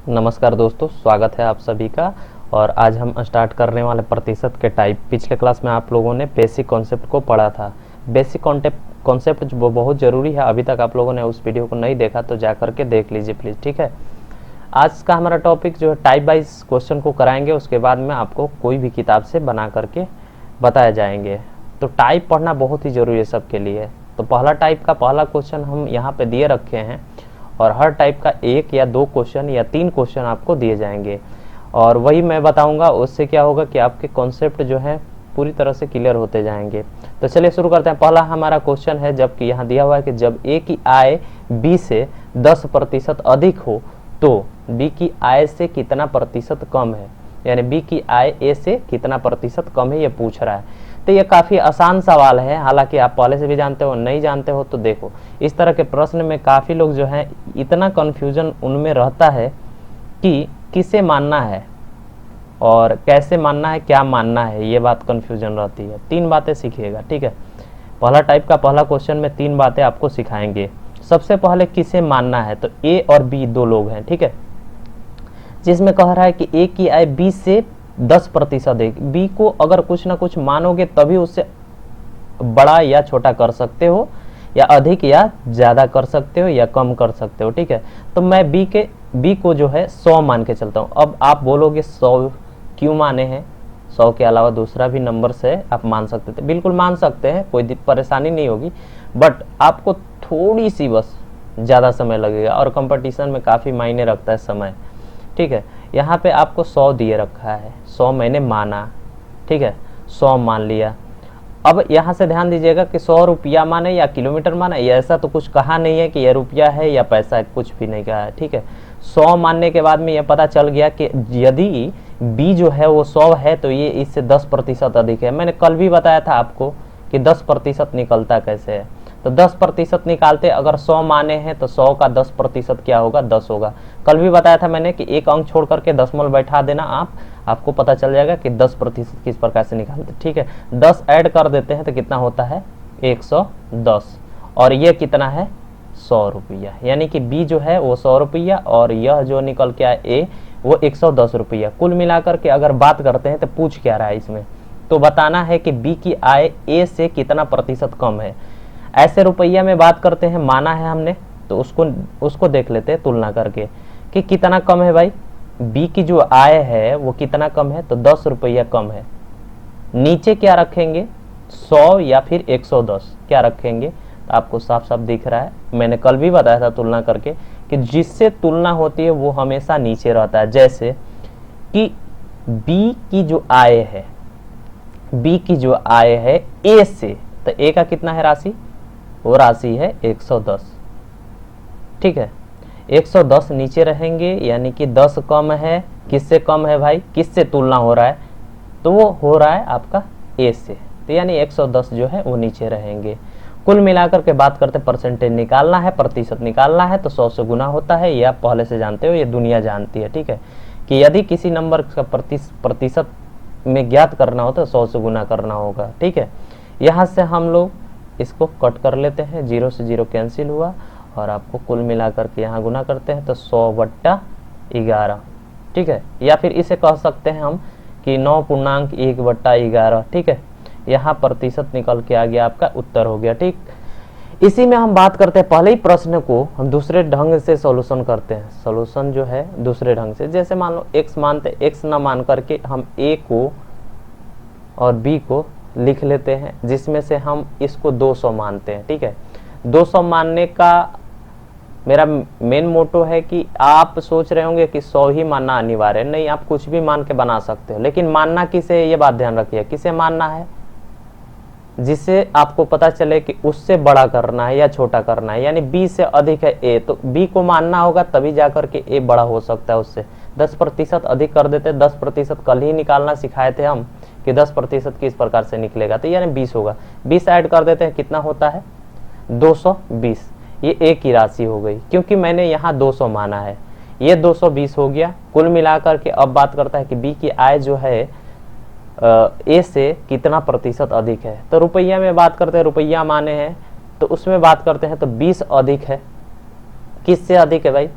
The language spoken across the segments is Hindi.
नमस्कार दोस्तों, स्वागत है आप सभी का। और आज हम स्टार्ट करने वाले प्रतिशत के टाइप। पिछले क्लास में आप लोगों ने बेसिक कॉन्सेप्ट को पढ़ा था। बेसिक कॉन्सेप्ट जो बहुत ज़रूरी है, अभी तक आप लोगों ने उस वीडियो को नहीं देखा तो जा करके देख लीजिए प्लीज़, ठीक है। आज का हमारा टॉपिक जो है टाइप वाइज क्वेश्चन को कराएंगे, उसके बाद में आपको कोई भी किताब से बना करके बताए जाएंगे। तो टाइप पढ़ना बहुत ही ज़रूरी है सबके लिए। तो पहला टाइप का पहला क्वेश्चन हम यहाँ पे दिए रखे हैं, और हर टाइप का एक या दो क्वेश्चन या तीन क्वेश्चन आपको दिए जाएंगे, और वही मैं बताऊंगा। उससे क्या होगा कि आपके कॉन्सेप्ट जो है पूरी तरह से क्लियर होते जाएंगे। तो चलिए शुरू करते हैं। पहला हमारा क्वेश्चन है, जबकि यहाँ दिया हुआ है कि जब ए की आय बी से 10% अधिक हो तो बी की आय से कितना प्रतिशत कम है, यानी बी की आय ए से कितना प्रतिशत कम है, ये पूछ रहा है। तो ये काफ़ी आसान सवाल है, हालांकि आप पहले से भी जानते हो, नहीं जानते हो तो देखो, इस तरह के प्रश्न में काफ़ी लोग जो हैं इतना कन्फ्यूजन उनमें रहता है कि किसे मानना है और कैसे मानना है, क्या मानना है, ये बात कन्फ्यूजन रहती है। तीन बातें सीखिएगा, ठीक है। पहला टाइप का पहला क्वेश्चन में तीन बातें आपको सिखाएंगे। सबसे पहले किसे मानना है, तो ए और बी दो लोग हैं, ठीक है, जिसमें कह रहा है कि ए की आय बी से 10% है। बी को अगर कुछ ना कुछ मानोगे तभी उससे बड़ा या छोटा कर सकते हो, या अधिक या ज़्यादा कर सकते हो, या कम कर सकते हो, ठीक है। तो मैं बी को जो है 100 मान के चलता हूँ। अब आप बोलोगे 100 क्यों माने हैं, 100 के अलावा दूसरा भी नंबर से आप मान सकते थे। बिल्कुल मान सकते हैं, कोई परेशानी नहीं होगी, बट आपको थोड़ी सी बस ज़्यादा समय लगेगा, और कंपटीशन में काफ़ी मायने रखता है समय, ठीक है। यहाँ पे आपको 100 दिए रखा है, 100 मैंने माना, ठीक है, 100 मान लिया। अब यहाँ से ध्यान दीजिएगा कि 100 रुपया माने या किलोमीटर माने, ये ऐसा तो कुछ कहा नहीं है कि ये रुपया है या पैसा है, कुछ भी नहीं कहा है, ठीक है। 100 मानने के बाद में ये पता चल गया कि यदि बी जो है वो 100 है तो ये इससे 10% अधिक है। मैंने कल भी बताया था आपको कि 10% निकलता कैसे है। तो 10% निकालते, अगर 100 माने हैं तो 100 का 10% क्या होगा, 10 होगा। कल भी बताया था मैंने कि एक अंक छोड़ करके दशमलव बैठा देना, आपको पता चल जाएगा कि 10% किस प्रकार से निकालते, ठीक है। 10 ऐड कर देते हैं तो कितना होता है, 110, और ये कितना है, 100 रुपया। यानी कि बी जो है वो 100 रुपया, और यह जो निकल के आए ए वो 110 रुपया। कुल मिलाकर के अगर बात करते हैं तो पूछ क्या रहा है इसमें, तो बताना है कि बी की आय ए से कितना प्रतिशत कम है। ऐसे रुपया में बात करते हैं, माना है हमने, तो उसको देख लेते हैं तुलना करके कि कितना कम है भाई। बी की जो आय है वो कितना कम है, तो 10 रुपया कम है। नीचे क्या रखेंगे, 100 या फिर 110 क्या रखेंगे, तो आपको साफ साफ दिख रहा है। मैंने कल भी बताया था तुलना करके कि जिससे तुलना होती है वो हमेशा नीचे रहता है। जैसे कि बी की जो आय है, बी की जो आय है ए से, तो ए का कितना है राशि, वो राशि है 110, ठीक है। 110 नीचे रहेंगे, यानी कि 10 कम है। किससे कम है भाई, किससे तुलना हो रहा है, तो वो हो रहा है आपका ए से, तो यानी 110 जो है वो नीचे रहेंगे। कुल मिलाकर के बात करते, परसेंटेज निकालना है, प्रतिशत निकालना है, तो 100 से गुना होता है। ये आप पहले से जानते हो, ये दुनिया जानती है, ठीक है, कि यदि किसी नंबर का प्रतिशत में ज्ञात करना हो तो 100 से गुना करना होगा, ठीक है। यहाँ से हम लोग इसको कट कर लेते हैं, 0 से 0 कैंसिल हुआ, और आपको कुल मिलाकर के यहाँ गुना करते हैं तो 100/11, ठीक है। या फिर इसे कह सकते हैं हम कि 9.1/11, ठीक है। यहाँ प्रतिशत निकल के आ गया, आपका उत्तर हो गया, ठीक। इसी में हम बात करते हैं, पहले ही प्रश्न को हम दूसरे ढंग से सॉल्यूशन करते हैं। सॉल्यूशन जो है दूसरे ढंग से, जैसे मान लो x मानते, x ना मान करके हम a को और b को लिख लेते हैं, जिसमें से हम इसको 200 मानते हैं, ठीक है। 200 मानने का मेरा मेन मोटो है कि आप सोच रहे होंगे कि 100 ही मानना अनिवार्य है। नहीं, आप कुछ भी मान के बना सकते हो, लेकिन मानना किसे, ये बात ध्यान रखिए, किसे मानना है, जिससे आपको पता चले कि उससे बड़ा करना है या छोटा करना है। यानी b से अधिक है a, तो b को मानना होगा, तभी जाकर के a बड़ा हो सकता है उससे। 10% अधिक कर देते, 10% कल ही निकालना सिखाए थे हम कि 10% किस प्रकार से निकलेगा, तो यानी 20 होगा। 20 ऐड कर देते हैं, कितना होता है, 220। ये a की राशि हो गई, क्योंकि मैंने यहाँ 200 माना है, ये 220 हो गया। कुल मिलाकर के अब बात करता है कि b की आय जो है ए से कितना प्रतिशत अधिक है। तो रुपया में बात करते हैं, रुपया माने हैं, तो उसमें बात करते हैं तो 20 अधिक है। किससे अधिक है भाई,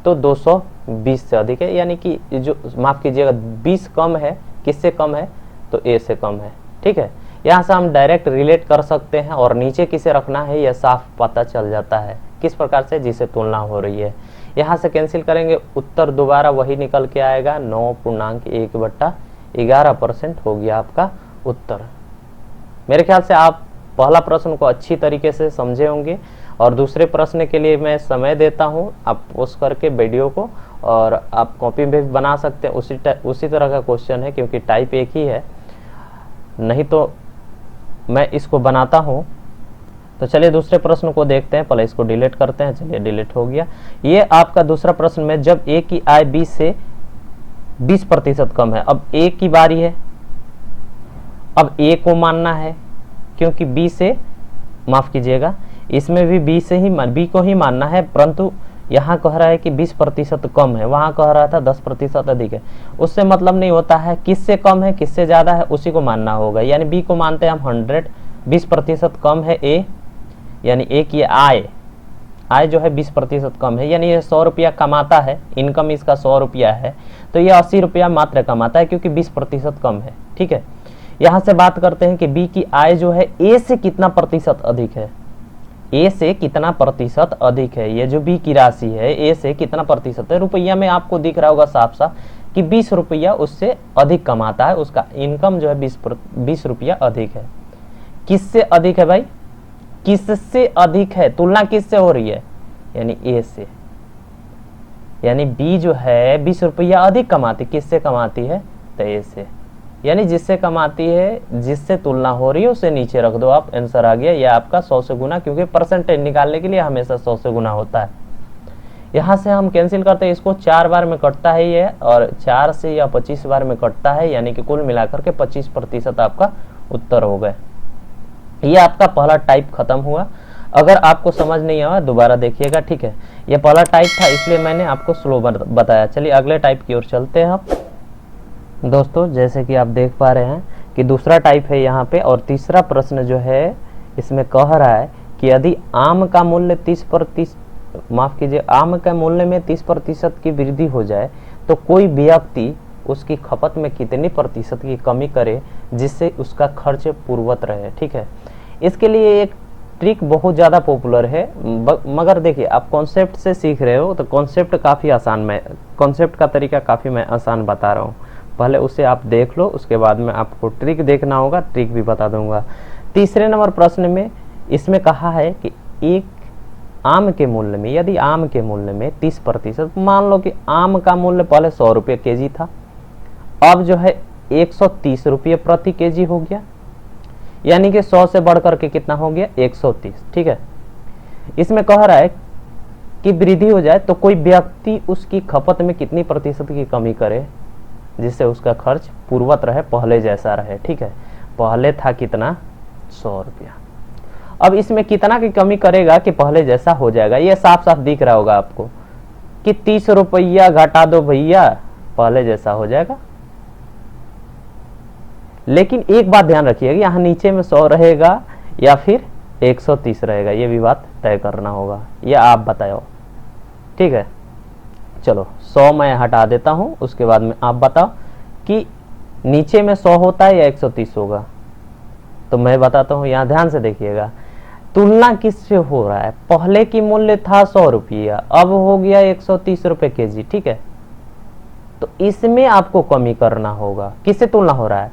तो 200 20 से अधिक है, यानी कि जो माफ कीजिएगा 20 कम है, किससे कम है, तो ए से कम है। ठीक है, यहाँ से हम डायरेक्ट रिलेट कर सकते हैं और नीचे किसे रखना है यह साफ पता चल जाता है, किस प्रकार से, जिसे तुलना हो रही है। यहाँ से कैंसिल करेंगे, उत्तर दोबारा वही निकल के आएगा, 9.1/11% हो गया आपका उत्तर। मेरे ख्याल से आप पहला प्रश्न को अच्छी तरीके से समझे होंगे और दूसरे प्रश्न के लिए मैं समय देता हूं, आप पोस्ट करके वीडियो को, और आप कॉपी में भी बना सकते हैं, उसी तरह का क्वेश्चन है क्योंकि टाइप एक ही है, नहीं तो मैं इसको बनाता हूं। तो चलिए दूसरे प्रश्न को देखते हैं, पहले इसको डिलीट करते हैं। चलिए डिलीट हो गया। ये आपका दूसरा प्रश्न में, जब ए की आय 20 से 20% कम है। अब ए की बारी है, अब ए को मानना है क्योंकि बी से, माफ कीजिएगा, इसमें भी बी से ही, बी को ही मानना है, परंतु यहाँ कह रहा है कि 20% कम है, वहां कह रहा था 10% अधिक है। उससे मतलब नहीं होता है, किससे कम है किससे ज्यादा है उसी को मानना होगा। यानी बी को मानते हैं हम 100, 20% कम है ए, यानी ए की आय जो है 20% कम है, यानी ये 100 रुपया कमाता है, इनकम इसका 100 रुपया है, तो ये 80 रुपया मात्र कमाता है क्योंकि 20% कम है। ठीक है, यहां से बात करते हैं कि बी की आय जो है ए से कितना प्रतिशत अधिक है, ए से कितना प्रतिशत अधिक है। ये जो बी की राशि है ए से कितना प्रतिशत है, रुपया में आपको दिख रहा होगा साफ साफ कि 20 रुपया उससे अधिक कमाता है, उसका इनकम जो है 20 रुपया अधिक है। किससे अधिक है भाई, किससे अधिक है, तुलना किससे हो रही है, यानी ए से, यानी बी जो है 20 रुपया अधिक कमाती, किससे कमाती है, तो ए से, यानी जिससे कमाती है, जिससे तुलना हो रही है उसे नीचे रख दो आप, आंसर आ गया। यह आपका 100 से गुना, क्योंकि परसेंटेज निकालने के लिए हमेशा 100 से गुना होता है। यहाँ से हम कैंसिल करते हैं, इसको 4 बार में कटता है ये, और 4 से या 25 बार में कटता है, यानी कि कुल मिलाकर के 25% आपका उत्तर हो गए। ये आपका पहला टाइप खत्म हुआ। अगर आपको समझ नहीं आया दोबारा देखिएगा। ठीक है, ये पहला टाइप था इसलिए मैंने आपको स्लो बताया। चलिए अगले टाइप की ओर चलते हैं। दोस्तों जैसे कि आप देख पा रहे हैं कि दूसरा टाइप है यहाँ पे, और तीसरा प्रश्न जो है इसमें कह रहा है कि यदि आम का मूल्य 30%, माफ कीजिए, आम के मूल्य में 30% की वृद्धि हो जाए तो कोई व्यक्ति उसकी खपत में कितनी प्रतिशत की कमी करे जिससे उसका खर्च पूर्वत रहे। ठीक है, इसके लिए एक ट्रिक बहुत ज़्यादा पॉपुलर है, मगर देखिए आप कॉन्सेप्ट से सीख रहे हो तो कॉन्सेप्ट काफ़ी आसान, मैं कॉन्सेप्ट का तरीका काफ़ी मैं आसान बता रहा हूँ, पहले उसे आप देख लो, उसके बाद में आपको ट्रिक देखना होगा, ट्रिक भी बता दूंगा। तीसरे नंबर प्रश्न में इसमें कहा है कि एक आम के मूल्य में, यदि आम के मूल्य में 30%, मान लो कि आम का मूल्य पहले 100 रुपये केजी था, अब जो है 130 रुपये प्रति केजी हो गया, यानी कि 100 से बढ़कर के कितना हो गया, 130। ठीक है, इसमें कह रहा है कि वृद्धि हो जाए तो कोई व्यक्ति उसकी खपत में कितनी प्रतिशत की कमी करे जिससे उसका खर्च पूर्वत रहे, पहले जैसा रहे। ठीक है, पहले था कितना, 100 रुपया, अब इसमें कितना की कमी करेगा कि पहले जैसा हो जाएगा। ये साफ साफ दिख रहा होगा आपको कि 30 रुपया घटा दो भैया, पहले जैसा हो जाएगा। लेकिन एक बात ध्यान रखिएगा, यहाँ नीचे में 100 रहेगा या फिर 130 रहेगा, ये भी बात तय करना होगा, ये आप बताओ। ठीक है, चलो 100 मैं हटा देता हूं, उसके बाद में आप बताओ कि नीचे में 100 होता है या 130 होगा। तो मैं बताता हूं, यहां ध्यान से देखिएगा, तुलना किससे हो रहा है, पहले की मूल्य था 100 रुपया, अब हो गया 130 रुपये केजी। ठीक है, तो इसमें आपको कमी करना होगा, किससे तुलना हो रहा है,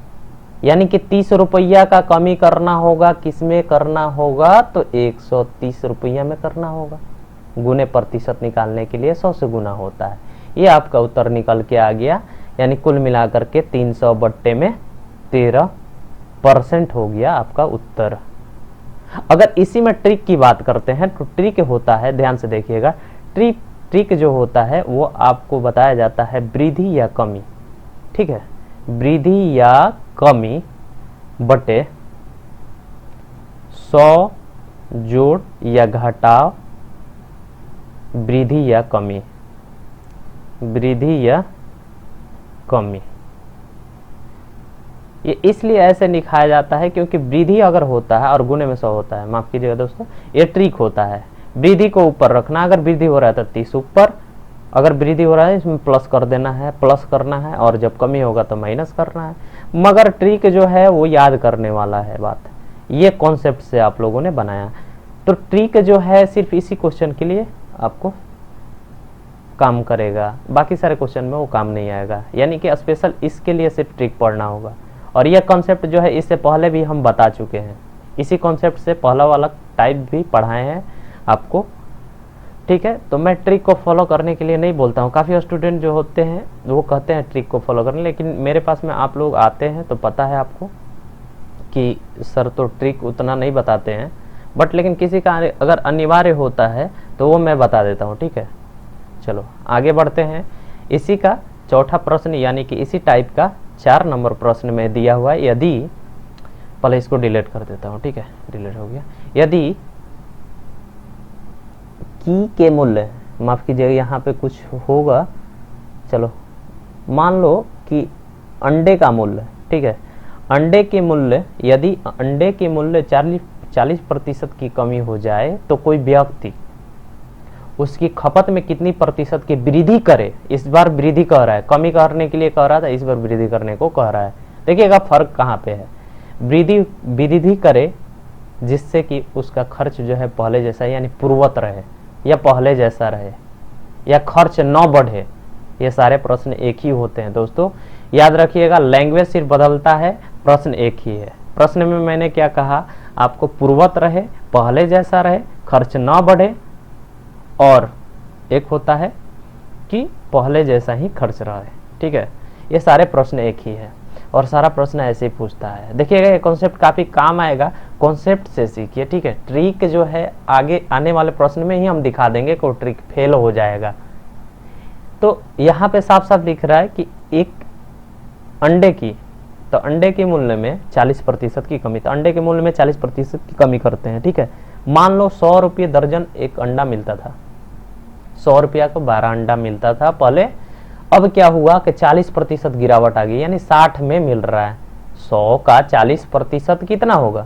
यानी कि 30 रुपया का कमी करना होगा, किसमें करना होगा, तो 130 रुपया में करना होगा। गुने प्रतिशत निकालने के लिए 100 से गुना होता है। ये आपका उत्तर निकल के आ गया, यानी कुल मिलाकर के 300/13% हो गया आपका उत्तर। अगर इसी में ट्रिक की बात करते हैं तो ट्रिक होता है, ध्यान से देखिएगा, ट्रिक जो होता है वो आपको बताया जाता है वृद्धि या कमी। ठीक है, वृद्धि या कमी बटे 100 जोड़ या घटाव, वृद्धि या कमी, वृद्धि या कमी। ये इसलिए ऐसे लिखाया जाता है क्योंकि वृद्धि अगर होता है और गुणे में 100 होता है, माफ कीजिएगा दोस्तों, ये ट्रिक होता है। वृद्धि को ऊपर रखना, अगर वृद्धि हो रहा है तो 30 ऊपर, अगर वृद्धि हो रहा है इसमें प्लस कर देना है, प्लस करना है, और जब कमी होगा तो माइनस करना है। मगर ट्रिक जो है वो याद करने वाला है बात, ये कॉन्सेप्ट से आप लोगों ने बनाया। तो ट्रिक जो है सिर्फ इसी क्वेश्चन के लिए आपको काम करेगा, बाकी सारे क्वेश्चन में वो काम नहीं आएगा, यानी कि स्पेशल इसके लिए सिर्फ ट्रिक पढ़ना होगा। और ये कॉन्सेप्ट जो है इससे पहले भी हम बता चुके हैं, इसी कॉन्सेप्ट से पहला वाला टाइप भी पढ़ाए हैं आपको, ठीक है। तो मैं ट्रिक को फॉलो करने के लिए नहीं बोलता हूँ, काफ़ी स्टूडेंट जो होते हैं वो कहते हैं ट्रिक को फॉलो करने, लेकिन मेरे पास में आप लोग आते हैं तो पता है आपको कि सर तो ट्रिक उतना नहीं बताते हैं, बट लेकिन किसी का अगर अनिवार्य होता है तो वो मैं बता देता हूँ, ठीक है। चलो आगे बढ़ते हैं। इसी का चौथा प्रश्न यानी कि इसी टाइप का 4 नंबर प्रश्न में दिया हुआ है। यदि, पहले इसको डिलीट कर देता हूँ, ठीक है, डिलीट हो गया। यदि की के मूल्य, माफ कीजिएगा यहाँ पे कुछ होगा, चलो मान लो कि अंडे का मूल्य, ठीक है, अंडे के मूल्य, यदि अंडे के मूल्य 40% की कमी हो जाए तो कोई व्यक्ति उसकी खपत में कितनी प्रतिशत की वृद्धि करे। इस बार वृद्धि कह रहा है, कमी करने के लिए कह रहा था, इस बार वृद्धि करने को कह रहा है। देखिएगा फर्क कहाँ पे है, वृद्धि करे जिससे कि उसका खर्च जो है पहले जैसा यानी पूर्वत रहे, या पहले जैसा रहे, या खर्च न बढ़े। ये सारे प्रश्न एक ही होते हैं दोस्तों, याद रखिएगा। लैंग्वेज सिर्फ बदलता है, प्रश्न एक ही है। प्रश्न में मैंने क्या कहा, आपको पूर्वत रहे, पहले जैसा रहे, खर्च न बढ़े, और एक होता है कि पहले जैसा ही खर्च रहे, ठीक है। ये सारे प्रश्न एक ही है और सारा प्रश्न ऐसे ही पूछता है। देखिएगा ये कॉन्सेप्ट काफ़ी काम आएगा, कॉन्सेप्ट से सीखिए, ठीक है। ट्रिक जो है आगे आने वाले प्रश्न में ही हम दिखा देंगे को ट्रिक फेल हो जाएगा। तो यहाँ पे साफ साफ दिख रहा है कि एक अंडे की, तो अंडे के मूल्य में 40% की कमी, तो अंडे के मूल्य में 40% की कमी करते हैं, ठीक है। मान लो 100 रुपये दर्जन एक अंडा मिलता था, 100 रुपया को 12 अंडा मिलता था पहले। अब क्या हुआ कि 40% गिरावट आ गई, यानी 60 में मिल रहा है। 100 का 40% कितना होगा,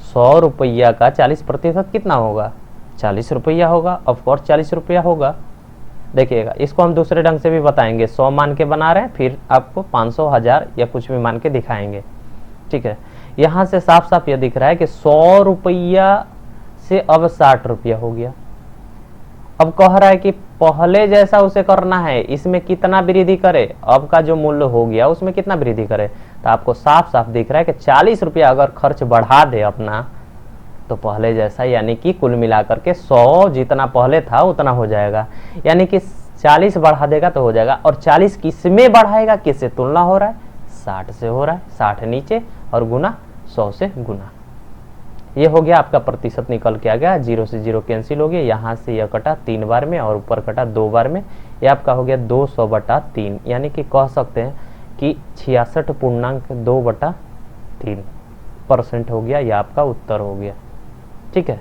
100 रुपया का 40% कितना होगा, 40 रुपया होगा, ऑफकोर्स 40 रुपया होगा। देखिएगा इसको हम दूसरे ढंग से भी बताएंगे, 100 मान के बना रहे हैं, फिर आपको 500, 1000 या कुछ भी मान के दिखाएंगे, ठीक है। यहाँ से साफ साफ यह दिख रहा है कि 100 रुपया से अब 60 रुपया हो गया। अब कह रहा है कि पहले जैसा उसे करना है, इसमें कितना वृद्धि करे, अब का जो मूल्य हो गया उसमें कितना वृद्धि करे। तो आपको साफ साफ दिख रहा है कि 40 रुपया अगर खर्च बढ़ा दे अपना, तो पहले जैसा यानी कि कुल मिलाकर के 100 जितना पहले था उतना हो जाएगा, यानी कि 40 बढ़ा देगा तो हो जाएगा। और 40 किस में बढ़ाएगा, किससे तुलना हो रहा है, 60 से हो रहा है, 60 नीचे और गुना 100 से गुना। ये हो गया आपका प्रतिशत निकल के आ गया, 0 से 0 कैंसिल हो गया, यहाँ से यह कटा 3 बार में और ऊपर कटा 2 बार में, ये आपका हो गया 200/3, यानी कि कह सकते हैं कि 66.2/3% हो गया, यह आपका उत्तर हो गया, ठीक है।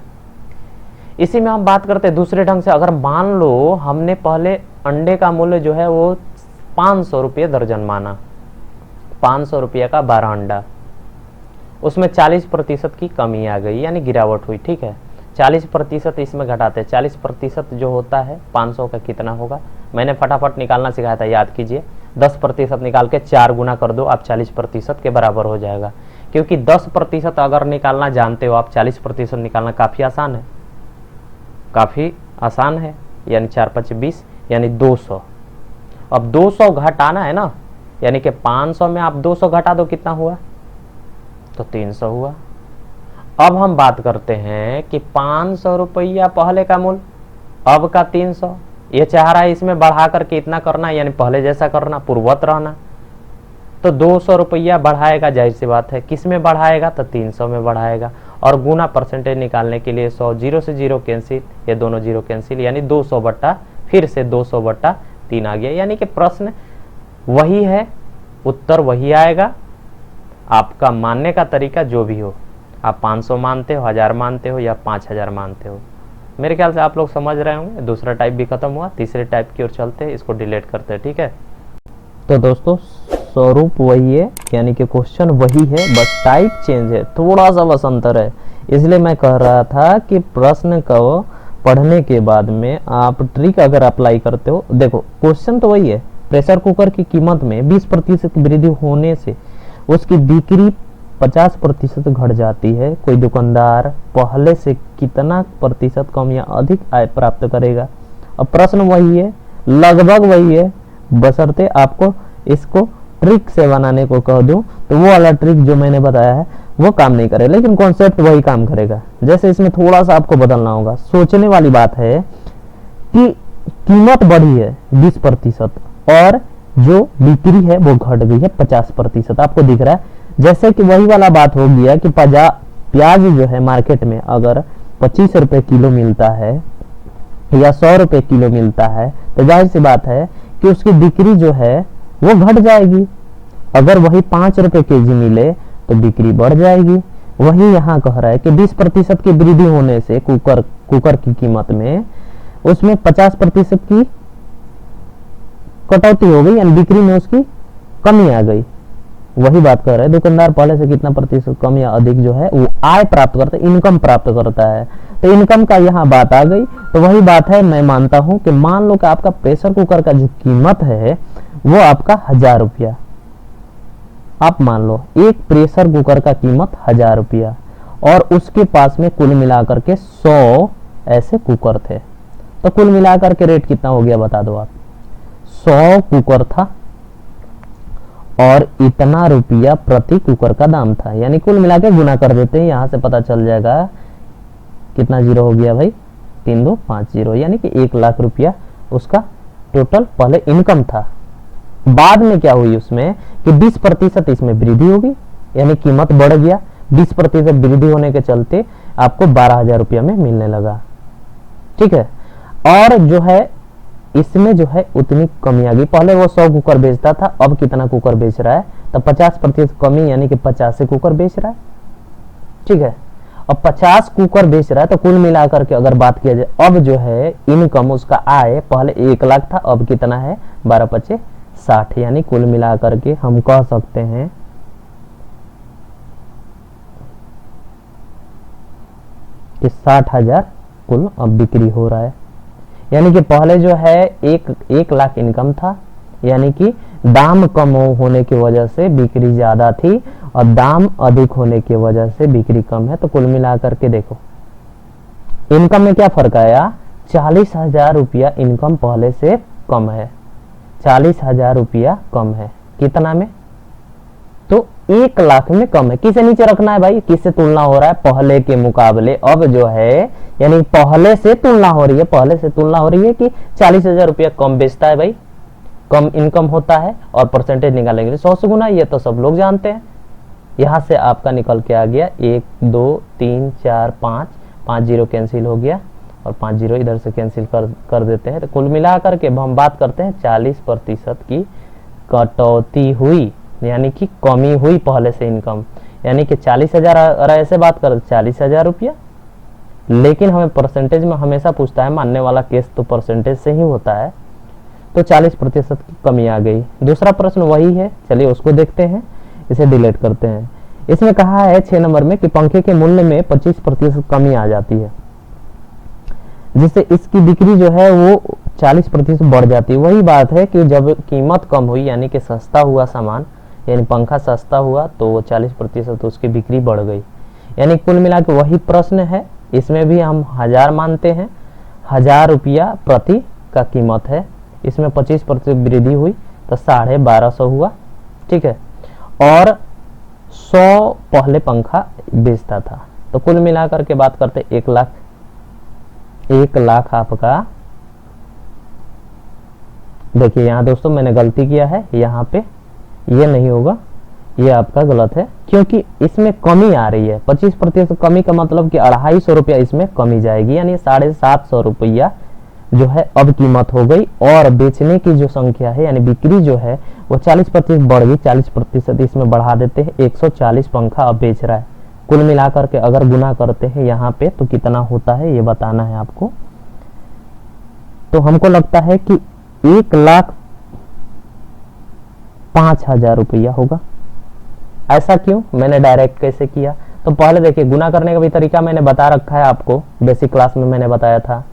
इसी में हम बात करते हैं दूसरे ढंग से। अगर मान लो हमने पहले अंडे का मूल्य जो है वो 500 रुपये दर्जन माना, 500 रुपये का 12 अंडा, उसमें 40% की कमी आ गई यानी गिरावट हुई, ठीक है। 40% इसमें घटाते हैं, 40% जो होता है 500 का कितना होगा, मैंने फटाफट निकालना सिखाया था, याद कीजिए। 10% निकाल के 4 गुना कर दो, आप 40% के बराबर हो जाएगा। क्योंकि 10% अगर निकालना जानते हो आप, 40% निकालना काफ़ी आसान है, काफ़ी आसान है, यानी 4×5 = 20, यानी 200। अब 200 घटाना है ना, यानी कि 500 में आप 200 घटा दो, कितना हुआ, तो 300 हुआ। अब हम बात करते हैं कि 500 रुपया पहले का मूल्य, अब का 300, ये चाह रहा है इसमें बढ़ा करके इतना करना, यानी पहले जैसा करना, पूर्ववत रहना। तो 200 रुपया बढ़ाएगा, जाहिर सी बात है, किस में बढ़ाएगा, तो 300 में बढ़ाएगा। और गुना परसेंटेज निकालने के लिए 100, 0 से 0 कैंसिल, ये दोनों 0 कैंसिल, यानी 200 फिर से 200/3 आ गया। यानी कि प्रश्न वही है, उत्तर वही आएगा, आपका मानने का तरीका जो भी हो, आप 500 मानते हो, 1000 मानते हो या 5000 मानते हो। मेरे ख्याल से आप लोग समझ रहे होंगे। दूसरा टाइप भी खत्म हुआ, तीसरे टाइप की ओर चलते हैं, इसको डिलीट करते हैं, ठीक है। तो दोस्तों स्वरूप वही है, यानी कि क्वेश्चन वही है, बस टाइप चेंज है, थोड़ा सा बस अंतर है। इसलिए मैं कह रहा था कि प्रश्न को पढ़ने के बाद में आप ट्रिक अगर अप्लाई करते हो, देखो क्वेश्चन तो वही है, प्रेशर कुकर की कीमत में 20% वृद्धि होने से उसकी बिक्री 50% घट जाती है। कोई दुकानदार पहले से कितना प्रतिशत कम या अधिक आय प्राप्त करेगा। अब प्रश्न वही है, लगभग वही है, बशर्ते आपको इसको ट्रिक से बनाने को कह दूं तो वो वाला ट्रिक जो मैंने बताया है वो काम नहीं करे, लेकिन कॉन्सेप्ट वही काम करेगा। जैसे इसमें थोड़ा सा आपको बदलना होगा। सोचने वाली बात है कि कीमत बढ़ी है 20% और जो बिक्री है वो घट गई है 50%। आपको दिख रहा है जैसे कि वही वाला बात हो गया कि प्याज जो है मार्केट में अगर 25 रुपए किलो मिलता है या 100 रुपए किलो मिलता है तो जाहिर सी बात है कि उसकी बिक्री जो है वो घट जाएगी। अगर वही 5 रुपए केजी मिले तो बिक्री बढ़ जाएगी। वही यहाँ कह रहा है कि 20% की वृद्धि होने से कुकर की कीमत में उसमें 50% की कटौती हो गई, यानी बिक्री में उसकी कमी आ गई। वही बात कर रहे हैं, दुकानदार पहले से कितना प्रतिशत कम या अधिक जो है वो आय प्राप्त करता है, इनकम प्राप्त करता है। तो इनकम का यहाँ बात आ गई। तो वही बात है, मैं मानता हूं कि मान लो कि आपका प्रेशर कुकर का जो कीमत है वो आपका 1000 रुपया, आप मान लो एक प्रेशर कुकर का कीमत 1000 रुपया और उसके पास में कुल मिलाकर के 100 ऐसे कुकर थे। तो कुल मिलाकर के रेट कितना हो गया बता दो आप। 100 कुकर था और इतना रुपया प्रति कुकर का दाम था, यानी कुल मिला के गुना कर देते हैं, यहां से पता चल जाएगा कितना जीरो हो गया भाई, 3250, यानी कि 1 लाख रुपया उसका टोटल पहले इनकम था। बाद में क्या हुई उसमें कि 20% इसमें वृद्धि होगी, यानी कीमत बढ़ गया। 20% वृद्धि होने के चलते आपको 12,000 रुपया में मिलने लगा, ठीक है। और जो है इसमें जो है उतनी कमी आ गई। पहले वो 100 कुकर बेचता था, अब कितना कुकर बेच रहा है, तो 50% कमी, यानी कि 50 कुकर बेच रहा है, ठीक है। अब 50 कुकर बेच रहा है तो कुल मिलाकर के अगर बात किया जाए, अब जो है इनकम उसका आय पहले 1 लाख था, अब कितना है 12×5 = 60, यानी कुल मिलाकर के हम कह सकते हैं कि 60,000 कुल अब बिक्री हो रहा है। यानी कि पहले जो है 1 लाख इनकम था, यानी कि दाम कम होने की वजह से बिक्री ज्यादा थी और दाम अधिक होने की वजह से बिक्री कम है। तो कुल मिलाकर के देखो इनकम में क्या फर्क आया, 40,000 रुपया इनकम पहले से कम है, 40,000 रुपया कम है कितना में, तो 1 लाख में कम है। किसे नीचे रखना है भाई, किससे तुलना हो रहा है, पहले के मुकाबले अब जो है, यानी पहले से तुलना हो रही है, पहले से तुलना हो रही है कि 40,000 रुपया कम बेचता है भाई, कम इनकम होता है। और परसेंटेज निकालेंगे 100 से गुना, ये तो सब लोग जानते हैं। यहां से आपका निकल के आ गया 1 2 3 4 5 जीरो कैंसिल हो गया और 5 जीरो इधर से कैंसिल कर देते हैं। तो कुल मिलाकर के हम बात करते हैं 40% की कटौती हुई, यानी कि कमी हुई पहले से इनकम, यानी कि 40,000 अगर ऐसे बात कर 40,000 रुपया, लेकिन हमें परसेंटेज में हमेशा पूछता है, मानने वाला केस तो परसेंटेज से ही होता है। तो 40% की कमी आ गई। दूसरा प्रश्न वही है, चलिए उसको देखते हैं, इसे डिलीट करते हैं। इसमें कहा है 6 नंबर में कि पंखे के मूल्य में 25% कमी आ जाती है, जिससे इसकी बिक्री जो है वो 40% बढ़ जाती है। वही बात है कि जब कीमत कम हुई, यानी कि सस्ता हुआ सामान, यानी पंखा सस्ता हुआ, तो वो 40% उसकी बिक्री बढ़ गई। यानी कुल मिला के वही प्रश्न है, इसमें भी हम 1000 मानते हैं, 1000 रुपया प्रति का कीमत है, इसमें 25% वृद्धि हुई तो 1250 हुआ, ठीक है। और 100 पहले पंखा बेचता था, तो कुल मिलाकर के बात करते 1 लाख। 1 लाख आपका, देखिए यहाँ दोस्तों मैंने गलती किया है, यहाँ पे ये नहीं होगा, ये आपका गलत है, क्योंकि इसमें कमी आ रही है। 25% कमी का मतलब कि 250 रुपया इसमें कमी जाएगी, यानी 750 रुपया जो है अब कीमत हो गई। और बेचने की जो संख्या है, यानी बिक्री जो है वो 40% बढ़ गई, 40% इसमें बढ़ा देते हैं, 140 पंखा अब बेच रहा है। कुल मिलाकर के अगर गुना करते हैं यहाँ पे तो कितना होता है ये बताना है आपको। तो हमको लगता है कि 1,05,000 रुपया होगा। ऐसा क्यों, मैंने डायरेक्ट कैसे किया, तो पहले देखिए गुना करने का भी तरीका मैंने बता रखा है आपको, बेसिक क्लास में मैंने बताया था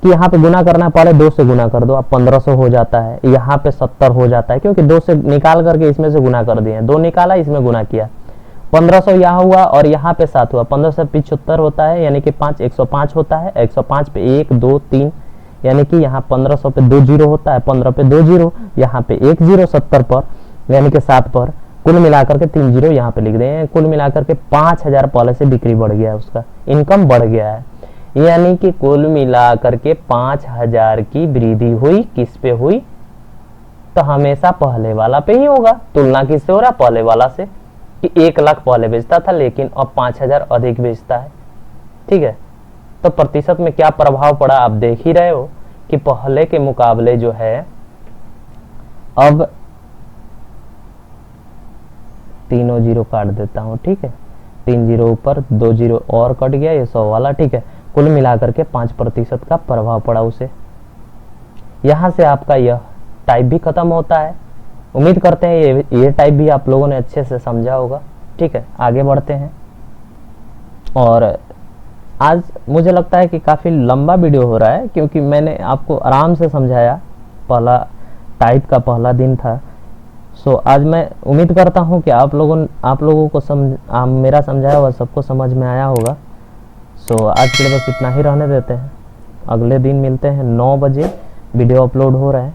कि यहाँ पे गुना करना है, पहले 2 से गुना कर दो, अब 1500 हो जाता है, यहाँ पे 70 हो जाता है, क्योंकि 2 से निकाल करके इसमें से गुना कर दिए, 2 निकाला इसमें गुना किया, 1500 यहाँ हुआ और यहाँ पे 7 हुआ, 15 से 75 होता है, यानी कि 5 105 होता है, 105 पे 1 2 3, यानी कि यहाँ 1500 पे 2 जीरो होता है, 15 पे 2 जीरो, यहाँ पे 1 जीरो 70 पर, यानी कि 7 पर, कुल मिलाकर के 3 जीरो यहाँ पे लिख दें, कुल मिलाकर के 5000 पहले से बिक्री बढ़ गया है, उसका इनकम बढ़ गया है, यानी कि कुल मिलाकर के 5000 की वृद्धि हुई। किस पे हुई? तो हमेशा पहले वाला पे ही होगा। तुलना किससे हो रहा? पहले वाला से, कि 1 लाख पहले बेचता था लेकिन अब 5000 अधिक बेचता है। ठीक है, तो प्रतिशत में क्या प्रभाव पड़ा आप देख ही रहे हो कि पहले के मुकाबले जो है अब तीनों जीरो काट देता हूं। ठीक है, 3 जीरो ऊपर 2 जीरो और कट गया, ये 100 वाला। ठीक है, कुल मिलाकर के 5% का प्रभाव पड़ा उसे। यहां से आपका यह टाइप भी खत्म होता है। उम्मीद करते हैं ये टाइप भी आप लोगों ने अच्छे से समझा होगा। ठीक है, आगे बढ़ते हैं। और आज मुझे लगता है कि काफ़ी लंबा वीडियो हो रहा है, क्योंकि मैंने आपको आराम से समझाया, पहला टाइप का पहला दिन था। सो आज मैं उम्मीद करता हूं कि आप लोगों को मेरा समझाया हुआ सबको समझ में आया होगा। सो आज के लिए बस इतना ही रहने देते हैं। अगले दिन मिलते हैं 9 बजे, वीडियो अपलोड हो रहा है।